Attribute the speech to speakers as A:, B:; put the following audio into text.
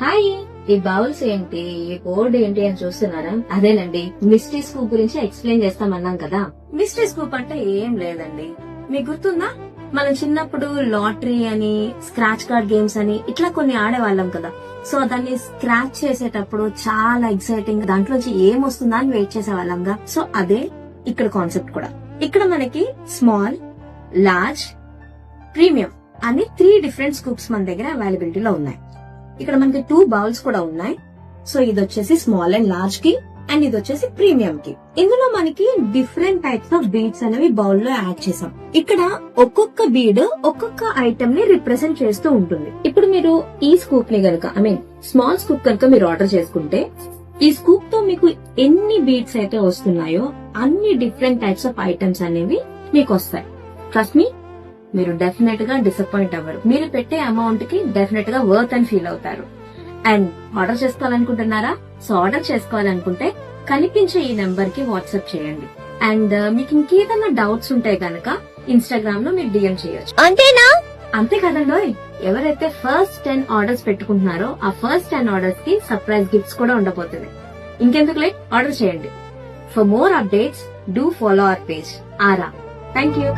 A: Hi, ఈ bowls ఏంటి, ఈ బోర్డు ఏంటి అని చూస్తున్నారా? అదేనండి, మిస్టరీ స్కూప్ గురించి ఎక్స్ప్లెయిన్ చేస్తామన్నాం కదా. మిస్టరీ స్కూప్ అంటే ఏం లేదండి, మీకు గుర్తుందా? మనం చిన్నప్పుడు లాటరీ అని, స్క్రాచ్ కార్డ్ గేమ్స్ అని ఇట్లా కొన్ని ఆడేవాళ్ళం కదా. సో దాన్ని స్క్రాచ్ చేసేటప్పుడు చాలా ఎక్సైటింగ్, దాంట్లోంచి ఏమొస్తుందా అని వెయిట్ చేసేవాళ్ళంగా. సో అదే ఇక్కడ కాన్సెప్ట్ కూడా. ఇక్కడ మనకి స్మాల్, లార్జ్, ప్రీమియం అని 3 డిఫరెంట్ స్కూప్స్ మన దగ్గర అవైలబిలిటీలో ఉన్నాయి. ఇక్కడ మనకి 2 బౌల్స్ కూడా ఉన్నాయి. సో ఇది వచ్చేసి స్మాల్ అండ్ లార్జ్ కి, అండ్ ఇది వచ్చేసి ప్రీమియం కి. ఇందులో మనకి డిఫరెంట్ టైప్స్ ఆఫ్ బీడ్స్ అనేవి బౌల్ లో యాడ్ చేసాం. ఇక్కడ ఒక్కొక్క బీడ్ ఒక్కొక్క ఐటమ్ ని రిప్రజెంట్ చేస్తూ ఉంటుంది. ఇప్పుడు మీరు ఈ స్కూప్ ని గనుక, స్మాల్ స్కూప్ కనుక మీరు ఆర్డర్ చేసుకుంటే, ఈ స్కూప్ తో మీకు ఎన్ని బీడ్స్ అయితే వస్తున్నాయో అన్ని డిఫరెంట్ టైప్స్ ఆఫ్ ఐటమ్స్ అనేవి మీకు వస్తాయి. ట్రస్ట్ మీ, మీరు డెఫినెట్ గా డిసప్పాయింట్ అవ్వరు. మీరు పెట్టే అమౌంట్ కి డెఫినెట్ గా వర్త్ అని ఫీల్ అవుతారు. అండ్ ఆర్డర్ చేసుకోవాలనుకుంటున్నారా? సో ఆర్డర్ చేసుకోవాలనుకుంటే కనిపించే ఈ నెంబర్ కి వాట్సాప్ చేయండి. అండ్ మీకు ఇంకేదైనా డౌట్స్ ఉంటే గనక ఇన్స్టాగ్రామ్ లో మీరు డిఎం చేయొచ్చు.
B: అంతేనా?
A: అంతే కదండోయ్. ఎవరైతే ఫస్ట్ 10 ఆర్డర్స్ పెట్టుకుంటున్నారో ఆ ఫస్ట్ 10 ఆర్డర్స్ కి సర్ప్రైజ్ గిఫ్ట్స్ కూడా ఉండబోతుంది. ఇంకెందుకు లేట్, ఆర్డర్ చేయండి. For more updates do follow our page aura. Thank you.